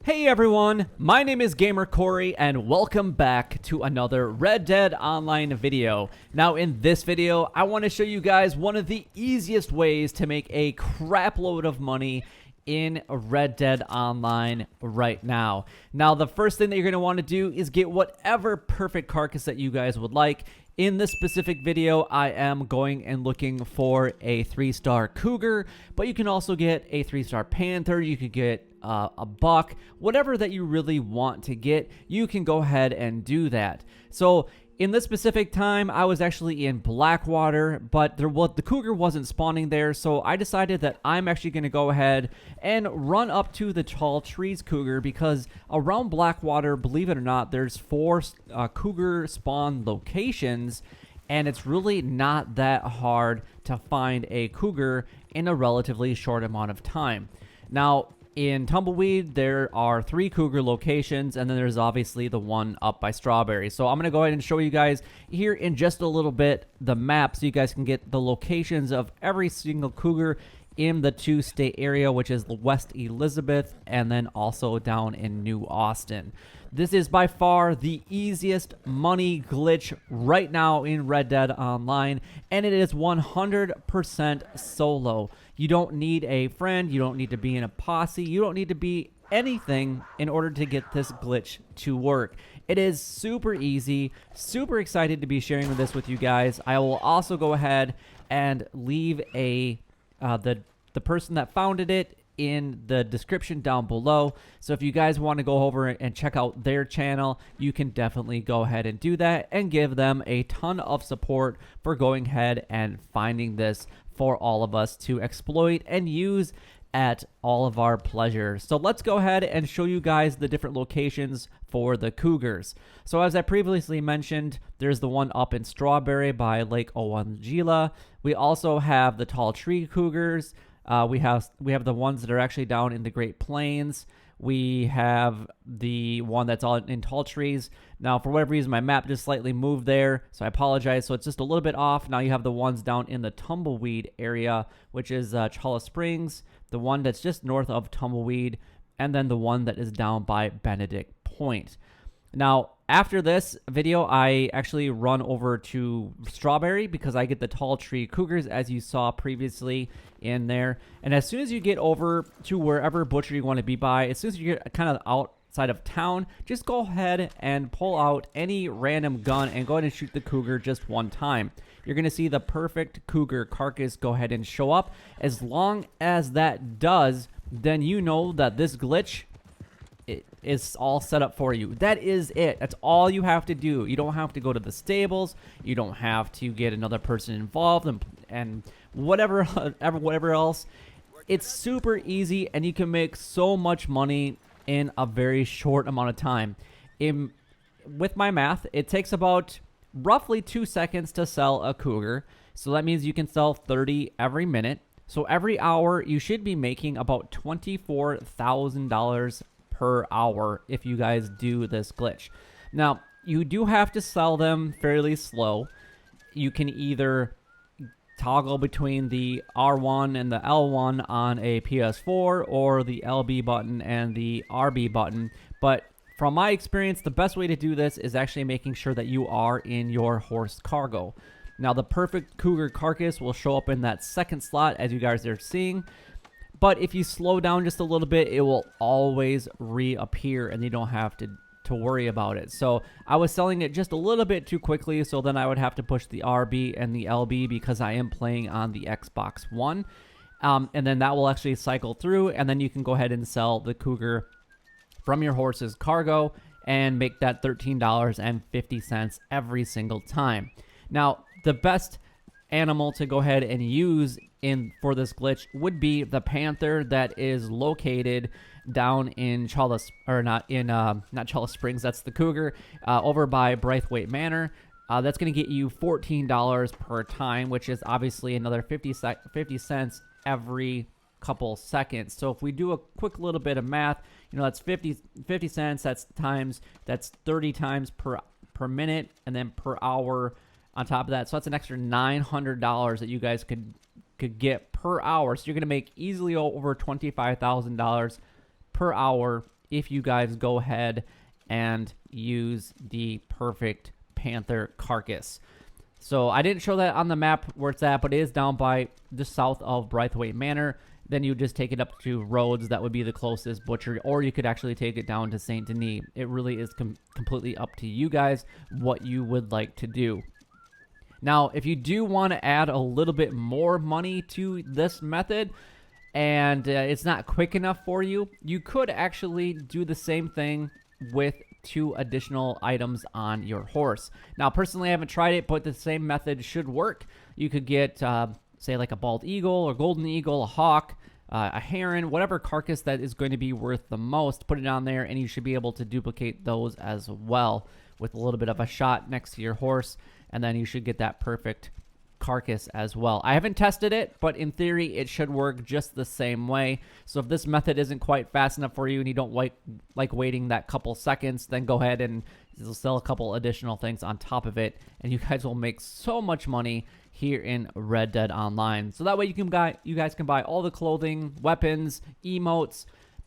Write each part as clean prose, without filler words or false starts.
Hey everyone, my name is Gamer Corey and welcome back to another Red Dead Online video. Now in this video, I want to show you guys one of the easiest ways to make a crap load of money in Red Dead Online right now. Now the first thing that you're going to want to do is get whatever perfect carcass that you guys would like. In this specific video, I am going and looking for a 3-star cougar, but you can also get a 3-star panther, you could get a buck, whatever that you really want to get, you can go ahead and do that. So in this specific time, I was actually in Blackwater, but the cougar wasn't spawning there, so I decided that I'm actually going to go ahead and run up to the Tall Trees cougar, because around Blackwater, believe it or not, there's 4 cougar spawn locations, and it's really not that hard to find a cougar in a relatively short amount of time. Now, in Tumbleweed, there are 3 cougar locations, and then there's obviously the one up by Strawberry. So I'm going to go ahead and show you guys here in just a little bit the map so you guys can get the locations of every single cougar in the 2-state area, which is West Elizabeth and then also down in New Austin. This is by far the easiest money glitch right now in Red Dead Online, and it is 100% solo. You don't need a friend, you don't need to be in a posse, you don't need to be anything in order to get this glitch to work. It is super easy, super excited to be sharing this with you guys. I will also go ahead and leave the person that founded it in the description down below. So if you guys want to go over and check out their channel, you can definitely go ahead and do that and give them a ton of support for going ahead and finding this for all of us to exploit and use at all of our pleasure. So let's go ahead and show you guys the different locations for the cougars. So as I previously mentioned, there's the one up in Strawberry by Lake Owangila. We also have the Tall Tree cougars. We have the ones that are actually down in the Great Plains. We have the one that's all in Tall Trees. Now, for whatever reason, my map just slightly moved there, so I apologize. So it's just a little bit off. Now you have the ones down in the Tumbleweed area, which is Challa Springs, the one that's just north of Tumbleweed, and then the one that is down by Benedict Point. Now, after this video, I actually run over to Strawberry because I get the Tall Tree cougars, as you saw previously in there. And as soon as you get over to wherever butcher you want to be by, as soon as you get kind of outside of town, just go ahead and pull out any random gun and go ahead and shoot the cougar just one time. You're going to see the perfect cougar carcass go ahead and show up. As long as that does, then you know that this glitch is all set up for you. That is it. That's all you have to do. You don't have to go to the stables. You don't have to get another person involved and whatever else. It's super easy, and you can make so much money in a very short amount of time. With my math, it takes about roughly 2 seconds to sell a cougar. So that means you can sell 30 every minute. So every hour, you should be making about $24,000 per hour if you guys do this glitch. Now, you do have to sell them fairly slow. You can either toggle between the R1 and the L1 on a PS4 or the LB button and the RB button. But from my experience, the best way to do this is actually making sure that you are in your horse cargo. Now, the perfect cougar carcass will show up in that second slot, as you guys are seeing. But if you slow down just a little bit, it will always reappear, and you don't have to worry about it. So I was selling it just a little bit too quickly, so then I would have to push the RB and the LB because I am playing on the Xbox One. And then that will actually cycle through, and then you can go ahead and sell the cougar from your horse's cargo and make that $13.50 every single time. Now, the best animal to go ahead and use for this glitch would be the panther that is located down in Challa Springs. That's the cougar over by Braithwaite Manor. That's going to get you $14 per time, which is obviously another 50 cents every couple seconds. So if we do a quick little bit of math, that's 50 cents. That's 30 times per minute, and then per hour on top of that. So that's an extra $900 that you guys could could get per hour. So you're going to make easily over $25,000 per hour if you guys go ahead and use the perfect panther carcass. So I didn't show that on the map where it's at, but it is down by just south of Braithwaite Manor. Then you just take it up to Rhodes. That would be the closest butcher, or you could actually take it down to Saint Denis. It really is completely up to you guys what you would like to do. Now, if you do want to add a little bit more money to this method, and it's not quick enough for you, you could actually do the same thing with 2 additional items on your horse. Now, personally, I haven't tried it, but the same method should work. You could get, say, like a bald eagle or golden eagle, a hawk, a heron, whatever carcass that is going to be worth the most, put it on there, and you should be able to duplicate those as well with a little bit of a shot next to your horse, and then you should get that perfect carcass as well. I haven't tested it, but in theory it should work just the same way. So if this method isn't quite fast enough for you and you don't like waiting that couple seconds, then go ahead and sell a couple additional things on top of it, and you guys will make so much money here in Red Dead Online. So that way you guys can buy all the clothing, weapons, emotes,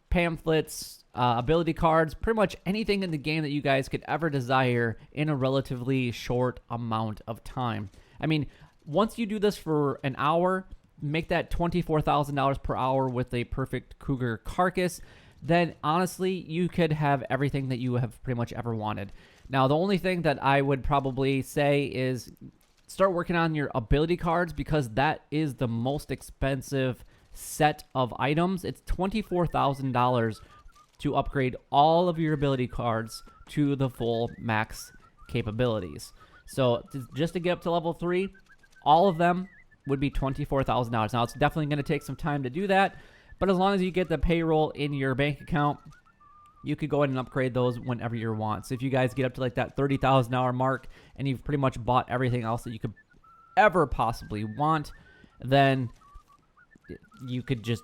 pamphlets, ability cards, pretty much anything in the game that you guys could ever desire in a relatively short amount of time. I mean, once you do this for an hour, make that $24,000 per hour with a perfect cougar carcass, then honestly, you could have everything that you have pretty much ever wanted. Now, the only thing that I would probably say is start working on your ability cards, because that is the most expensive set of items. It's $24,000 to upgrade all of your ability cards to the full max capabilities. So just to get up to level 3, all of them would be $24,000. Now, it's definitely going to take some time to do that, but as long as you get the payroll in your bank account, you could go ahead and upgrade those whenever you want. So if you guys get up to like that $30,000 mark and you've pretty much bought everything else that you could ever possibly want, then you could just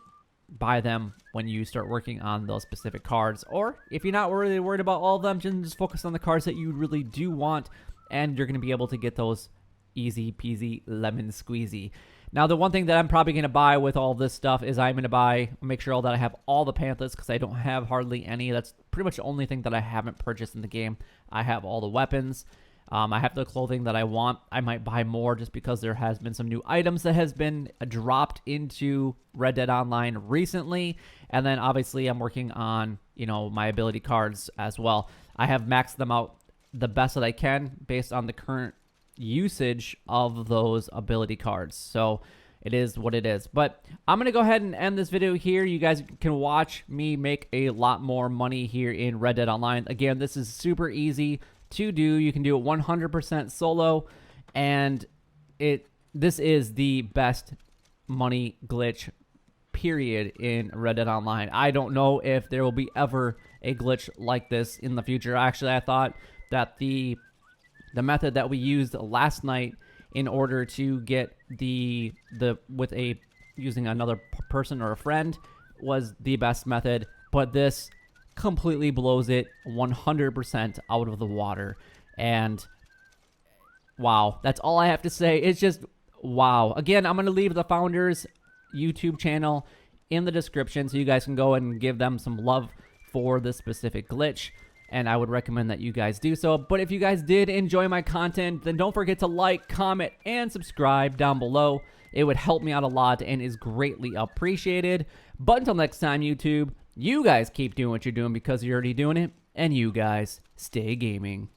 buy them when you start working on those specific cards. Or if you're not really worried about all of them, just focus on the cards that you really do want, and you're going to be able to get those easy peasy lemon squeezy. Now, the one thing that I'm probably going to buy with all this stuff is I'm going to make sure that I have all the pamphlets, because I don't have hardly any. That's pretty much the only thing that I haven't purchased in the game. I have all the weapons. I have the clothing that I want. I might buy more just because there has been some new items that has been dropped into Red Dead Online recently. And then obviously I'm working on, my ability cards as well. I have maxed them out the best that I can based on the current usage of those ability cards. So it is what it is. But I'm going to go ahead and end this video here. You guys can watch me make a lot more money here in Red Dead Online. Again, this is super easy to do. You can do it 100% solo, and this is the best money glitch period in Red Dead Online. I don't know if there will be ever a glitch like this in the future. Actually, I thought that the method that we used last night in order to get using another person or a friend was the best method, but this completely blows it 100% out of the water. And wow, that's all I have to say. It's just wow. Again, I'm going to leave the founders YouTube channel in the description so you guys can go and give them some love for this specific glitch, and I would recommend that you guys do so. But if you guys did enjoy my content, then don't forget to like, comment, and subscribe down below. It would help me out a lot and is greatly appreciated. But until next time, YouTube, you guys keep doing what you're doing because you're already doing it, and you guys stay gaming.